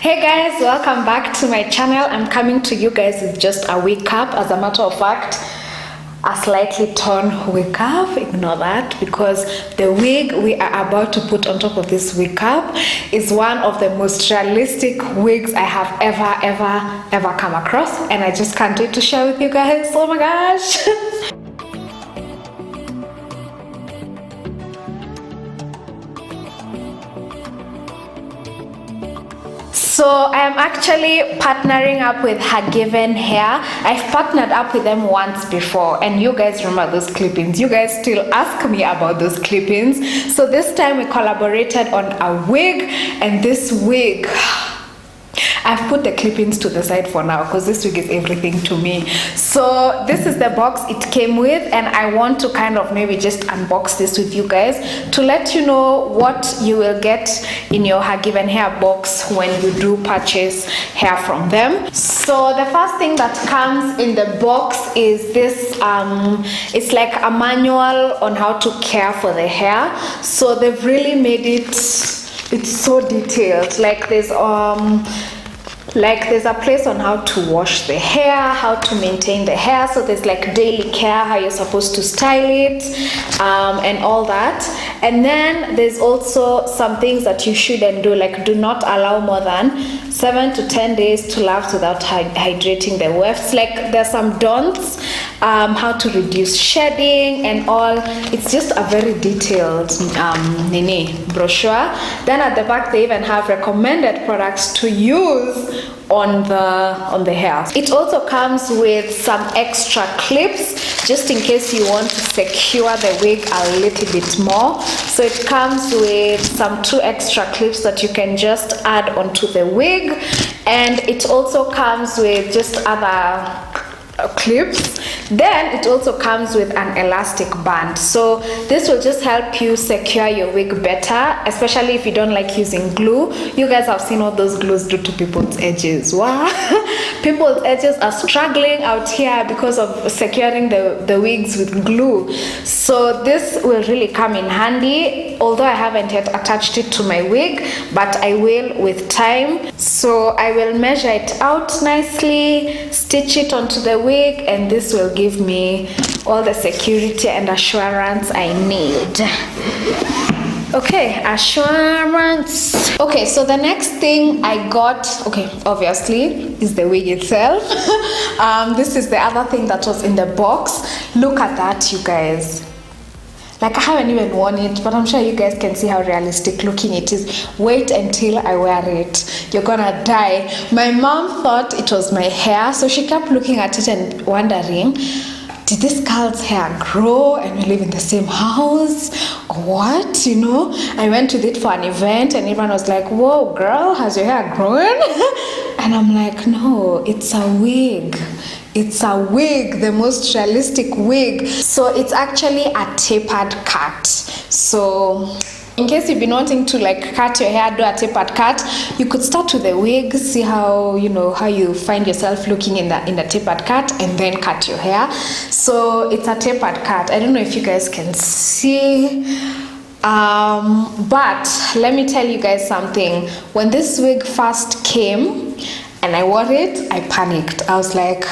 Hey guys, welcome back to my channel. I'm coming to you guys with just a wig cap. As a matter of fact, a slightly torn wig cap. Ignore that, because the wig we are about to put on top of this wig cap is one of the most realistic wigs I have ever come across, and I just can't wait to share with you guys. Oh my gosh. So I am actually partnering up with HerGivenHair. I've partnered up with them once before, and you guys remember those clip-ins. You guys still ask me about those clip-ins. So this time we collaborated on a wig, and this wig, I've put the clip-ins to the side for now because this wig is everything to me. So this is the box it came with, and I want to kind of maybe just unbox this with you guys to let you know what you will get in your HerGivenHair box when you do purchase hair from them. So the first thing that comes in the box is this, it's like a manual on how to care for the hair. So they've really made it's so detailed. Like there's a place on how to wash the hair, how to maintain the hair. So there's like daily care, how you're supposed to style it, and all that. And then there's also some things that you shouldn't do, like do not allow more than 7 to 10 days to lapse without hydrating the wefts. Like there's some don'ts, how to reduce shedding and all. It's just a very detailed brochure. Then at the back they even have recommended products to use on the hair. It also comes with some extra clips just in case you want to secure the wig a little bit more. So it comes with some 2 extra clips that you can just add onto the wig, and it also comes with just other clips. Then it also comes with an elastic band, so this will just help you secure your wig better, especially if you don't like using glue. You guys have seen what those glues do to people's edges. Wow. People's edges are struggling out here because of securing the wigs with glue. So this will really come in handy, although I haven't yet attached it to my wig, but I will with time. So I will measure it out nicely, stitch it onto the wig, and this will give me all the security and assurance I need. Okay, assurance. Okay, so the next thing I got, okay, obviously, is the wig itself. This is the other thing that was in the box. Look at that, you guys. Like, I haven't even worn it, but I'm sure you guys can see how realistic looking it is. Wait until I wear it. You're gonna die. My mom thought it was my hair, so she kept looking at it and wondering, did this girl's hair grow and we live in the same house or what, you know? I went with it for an event and everyone was like, whoa girl, has your hair grown? And I'm like, no, it's a wig. It's a wig, the most realistic wig. So it's actually a tapered cut. So in case you've been wanting to like cut your hair, do a tapered cut, you could start with the wig, see how you find yourself looking in the tapered cut, and then cut your hair. So it's a tapered cut. I don't know if you guys can see, but let me tell you guys something. When this wig first came and I wore it, I panicked. I was like,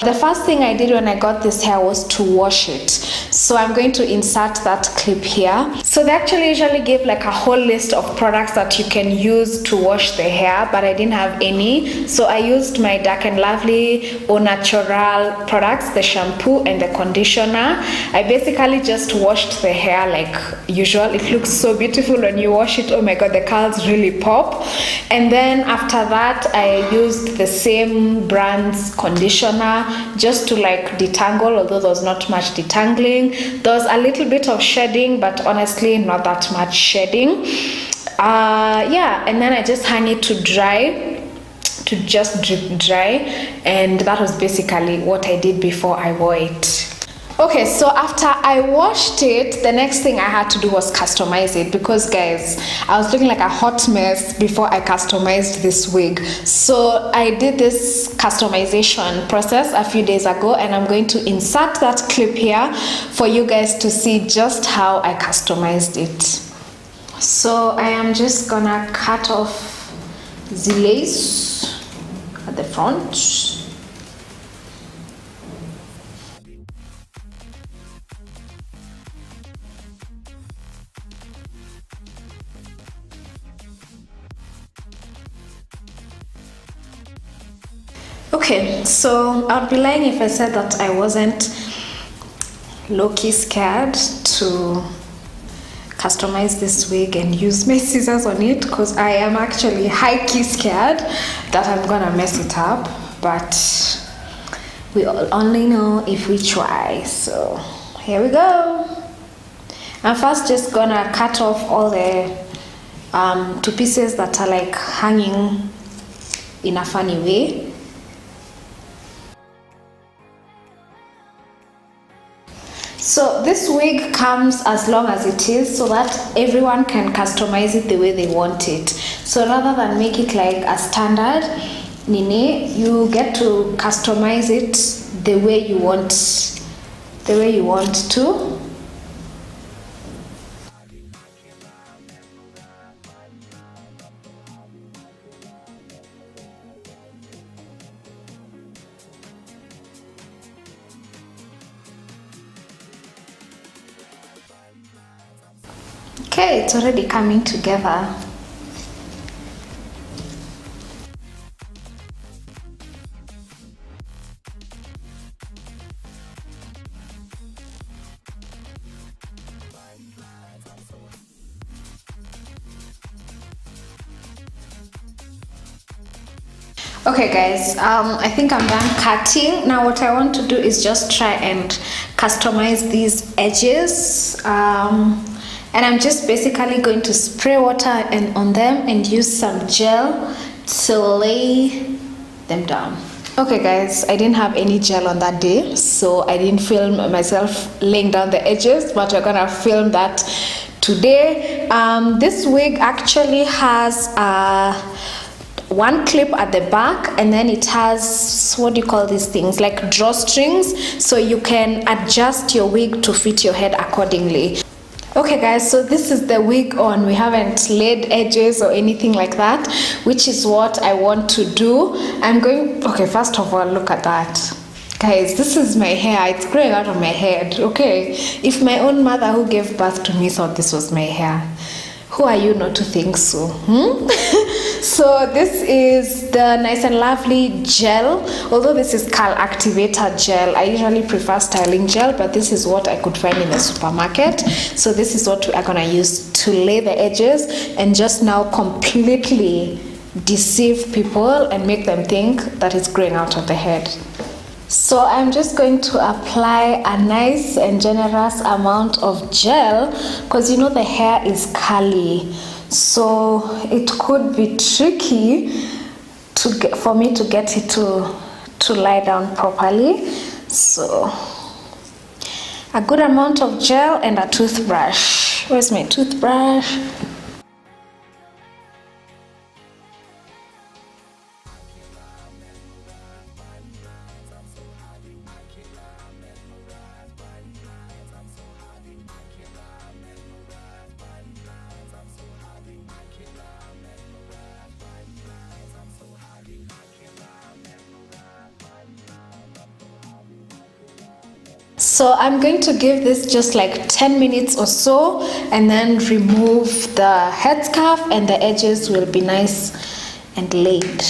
the first thing I did when I got this hair was to wash it. So I'm going to insert that clip here. So they actually usually give like a whole list of products that you can use to wash the hair, but I didn't have any. So I used my Dark and Lovely Au Natural products, the shampoo and the conditioner. I basically just washed the hair like usual. It looks so beautiful when you wash it. Oh my god, the curls really pop. And then after that, I used the same brand's conditioner just to like detangle, although there was not much detangling. There was a little bit of shedding, but honestly not that much shedding. Yeah, and then I just hung it to dry, to just drip dry, and that was basically what I did before I wore it. Okay, so after I washed it, the next thing I had to do was customize it, because guys, I was looking like a hot mess before I customized this wig. So I did this customization process a few days ago, and I'm going to insert that clip here for you guys to see just how I customized it. So I am just gonna cut off the lace at the front. Okay, so I'd be lying if I said that I wasn't low-key scared to customize this wig and use my scissors on it, because I am actually high-key scared that I'm gonna mess it up, but we only know if we try. So here we go. I'm first just gonna cut off all the two pieces that are like hanging in a funny way. So this wig comes as long as it is, so that everyone can customize it the way they want it. So rather than make it like a standard nini, you get to customize it the way you want to. Okay, it's already coming together. Okay guys, I think I'm done cutting. Now what I want to do is just try and customize these edges. And I'm just basically going to spray water on them and use some gel to lay them down. Okay guys, I didn't have any gel on that day, so I didn't film myself laying down the edges, but we're gonna film that today. This wig actually has one clip at the back, and then it has, what do you call these things, like drawstrings, so you can adjust your wig to fit your head accordingly. Okay guys, so this is the wig on. We haven't laid edges or anything like that, which is what I want to do. Okay, first of all, look at that. Guys, this is my hair. It's growing out of my head. Okay, if my own mother who gave birth to me thought this was my hair, who are you not to think so? So this is the Nice and Lovely gel. Although this is curl activator gel, I usually prefer styling gel, but this is what I could find in the supermarket. So this is what we are gonna use to lay the edges and just now completely deceive people and make them think that it's growing out of the head. So I'm just going to apply a nice and generous amount of gel, because you know the hair is curly, so it could be tricky for me to get it to lie down properly. So a good amount of gel and a toothbrush. Where's my toothbrush? So I'm going to give this just like 10 minutes or so, and then remove the headscarf and the edges will be nice and laid.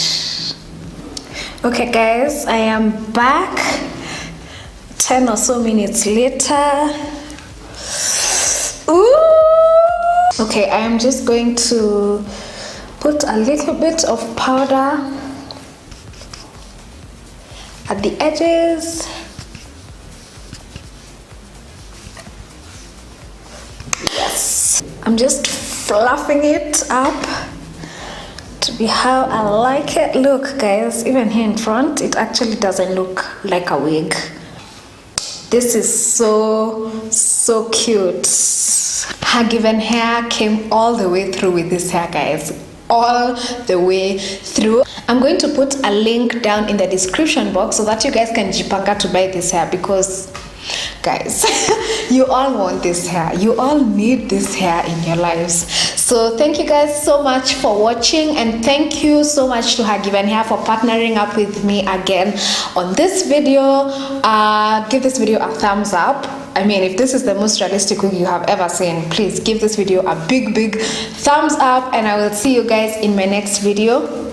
Okay guys, I am back 10 or so minutes later. Ooh! Okay, I am just going to put a little bit of powder at the edges. Yes, I'm just fluffing it up to be how I like it. Look guys, even here in front, it actually doesn't look like a wig. This is so cute. HerGivenHair came all the way through with this hair, guys. All the way through. I'm going to put a link down in the description box so that you guys can jipanga to buy this hair, because Guys, you all want this hair, you all need this hair in your lives. So thank you guys so much for watching, and thank you so much to HerGivenHair for partnering up with me again on this video. Give this video a thumbs up. I mean, if this is the most realistic wig you have ever seen, please give this video a big thumbs up, and I will see you guys in my next video.